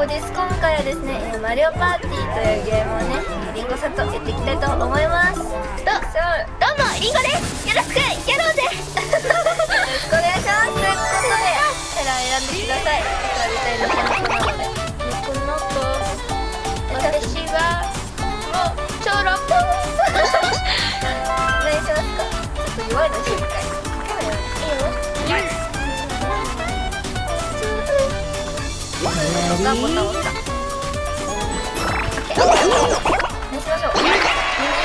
コディスコムからですね、マリオパーティーというゲームをね、リンゴさんとやっていきたいと思います。どうもリンゴです。よろしくやろうぜ。よろしくお願いします。ということで選んでください。やりたいのこの子なので、この子、私はもう超ロックお願いしますか。ちょっと弱いの10回。いいよ。ボタン押した。何しましょう。ミニ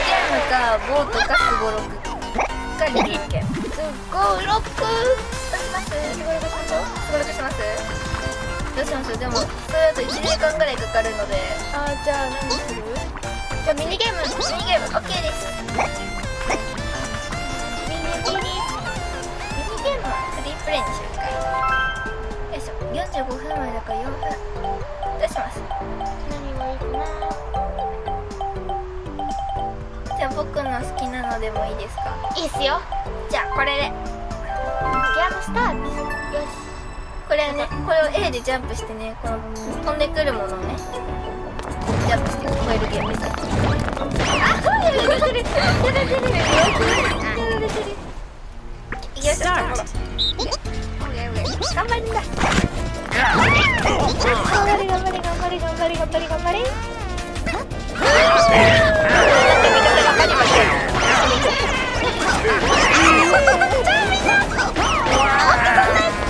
ゲームかボートかスゴロクかリリーケン。スゴロクどうします？スゴロクしましょう。スゴロクします？どうしましょう。でもそれだと1時間ぐらいかかるので、じゃあ何する？じゃあミニゲーム OK です。ミニゲームはフリープレイにしようか。よいしょ。45分前だから4分。どうします？何がいいかな。じゃあ僕の好きなのでもいいですか？いいっすよ。じゃあこれでゲームスタート。よし。これね、これを A でジャンプしてね、この飛んでくるものをねジャンプして超えるゲームです。やられてる。いきましょう。頑張りだ。頑張れ。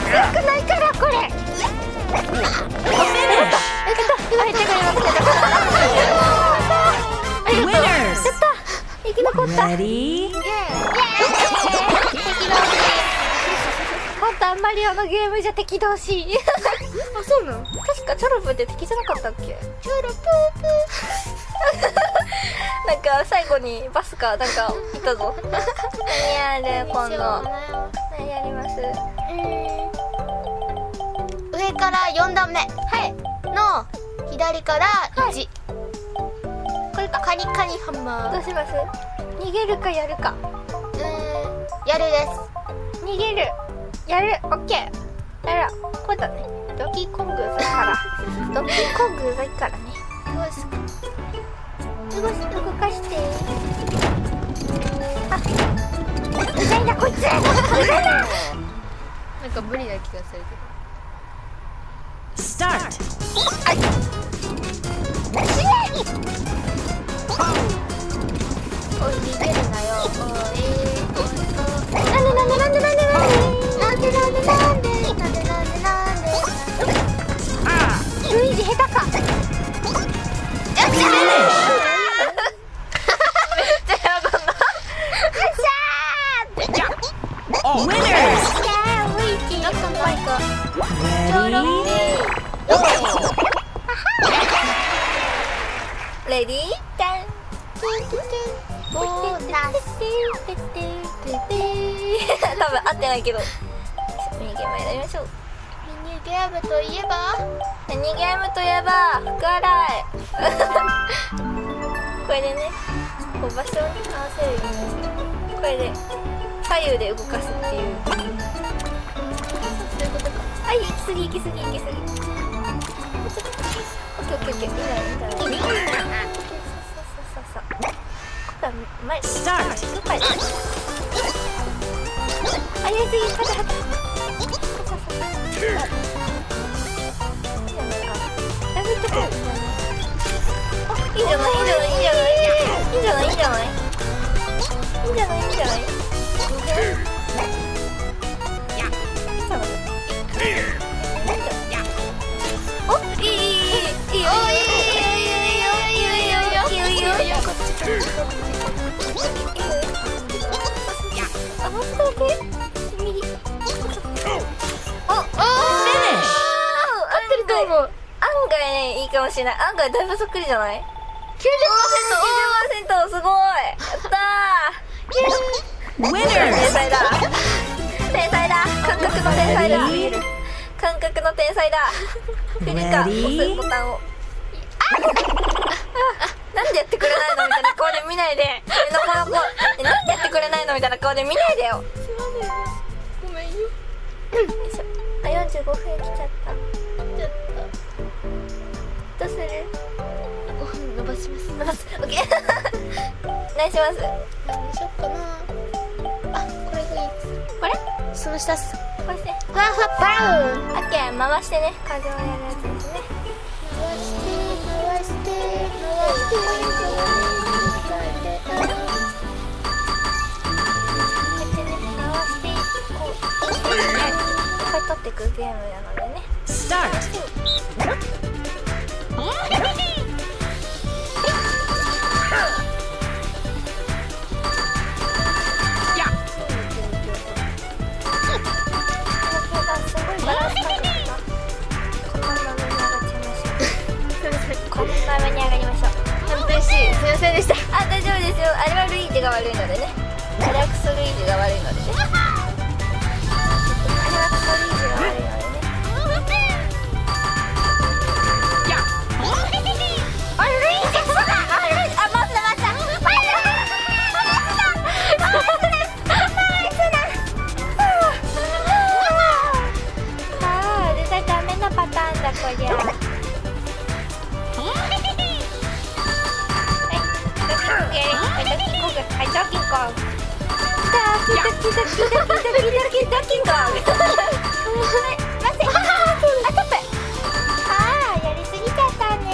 少ないからこれ。生き残った。本当あんまりのゲームじゃ敵同士。あ、そうなの？確かチョロプって敵じゃなかったっけ？チョロプーなんか最後にバスかなんかいたぞ。何やる今度？何やります？上から4段目の左から1、これか。カニカニハンマー。どうします？逃げるかやるか。やるです。逃げる。やる。オッケー。やる。こうだね。ドキコングだからドキコングだからね。動かして。あ、うざいなこいつ。うざいな。なんか無理な気がするけど。スタート。おい逃げるなよ。ルイージ下手か。めっちゃやだな。レディーダンボーナス。多分合ってないけど、ミニゲームやりましょう。ミニゲームといえば福洗い。これでね、こう場所に合わせるように、これで左右で動かすっていう。そういうことか。はい、行き過ぎ。オッケー。いいな。前スタート。あ、やりすぎ。いいんじゃない。お、いいよ。あ、もうちょっとだけ右。合ってると思う。案外ね、いいかもしれない。案外だいぶそっくりじゃない？ 90%、すごい。やったー。天才だ。感覚の天才だ。振りか、押すボタンを。なんでやってくれないのみたいな顔で見ないで。なんでやってくれないのみたいな顔で見ないでよ。ごめんよ。よいしょ。あ、45分来ちゃった。パス。オッケー。お願いします。何しよっかな。あ、これがいい。これ？その下っす。こうして。ふわふわパウン。オッケー、回してね。風をやるやつですね。回して取っていくゲームなのでね。Start. すごいバランス感覚がこんな上に上がっちゃいましょう。こんな上に上がりましょう。嬉しい。すみませんでした。あ、大丈夫ですよ。あれはルイージが悪いのでね。アラクソルイージが悪いのでね。アラクソルイージが悪いのでね。あれルイージそうだ。あルイージ、あ、回った。絶対ダメなパターンだこりゃ。はい、ドキンコング。はい、ドキンコング。ドキンコング。待って。あ、トップ。あー、やりすぎちゃったね。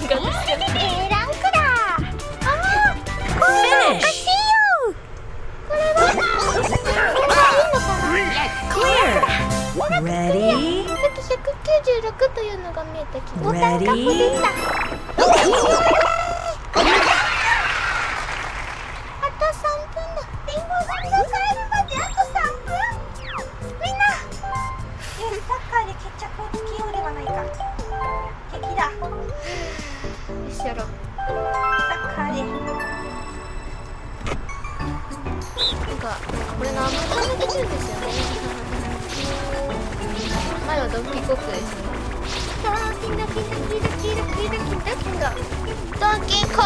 ランクだ。あー、これおかしいよ。これは。Ready? さっき196というのが見えたけど。 Ready? あと3分だ。リンゴさんが帰るまであと3分。みんな。サッカーで決着をつけようではないか。敵だ。よしやろう。サッカーで。なんかこれの甘さが出るんですよね。前はドンキーコックですね。ドンキーコン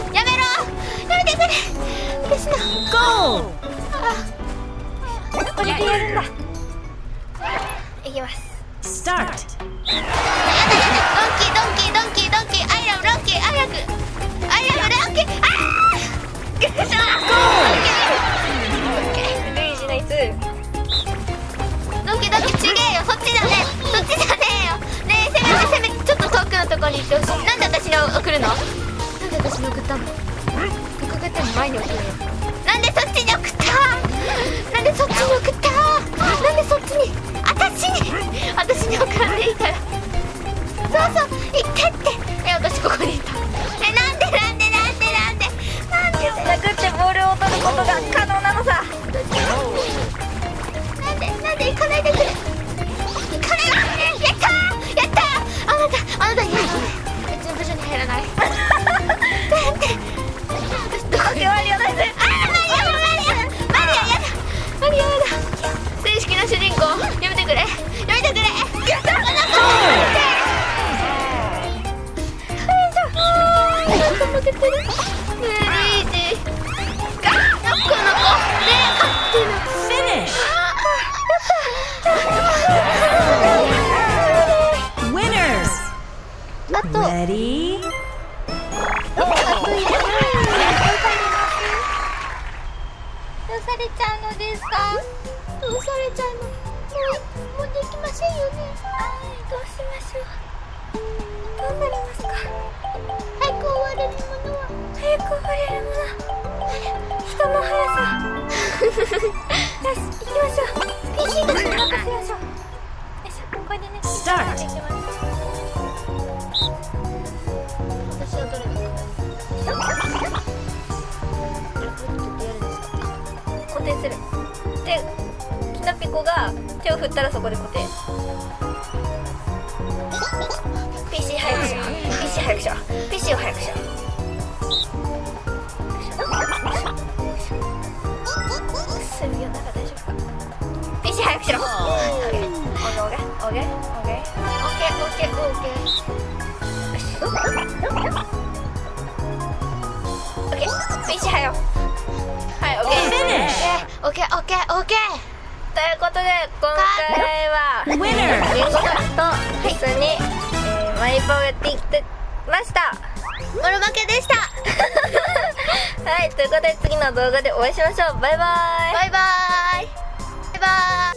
グやめろ、やめてくれ。私の Go! これでやるんだ。いきます。 Start. ドンキーアイラブドンキーアイラブドンキールイージナイス。ドンキちげえよ。そっちじゃねえよ。ねえ、せめてちょっと遠くのところに行ってほしい。なんで私に送るの？なんで私に送ったの？掲げても前に送るの。なんでそっちに送った？なんでそっちに送った？なんでそっちに？私に送らんでいいから。そう行ってって。私ここにいた。なんで殴ってボールを取ることが可能なのさ。なんで行かないでくれ。やったー。あなたいいのね。別に部署に入らない。なんでマリアナイス。マリアやだ。正式な主人公やめてくれ。やったなんか負けてる。ねえルイージこの子Finish. Winners. あと Ready? どうされちゃうのですか？どうされちゃうの？もうできませんよね。どうしましょう。どうなりますか。早く終われるものは人の速さ。よし、行きましょう。PC が任せましょう。よいしょ、これでね。 Start. できます。私はどれが固定する。で、キノピコが手を振ったらそこで固定。PC 早くしよう。PC を早くしよう。するよなら大丈夫か。PC 早くしろ。オッケー。PC 早よ。はい、オッケー。オッケー。ということで今回は Winner. リンゴさんと一緒にマリポをやっていきましたボロ負けでしたはい、ということで次の動画でお会いしましょう。バイバーイ。バイバーイバイバーイ。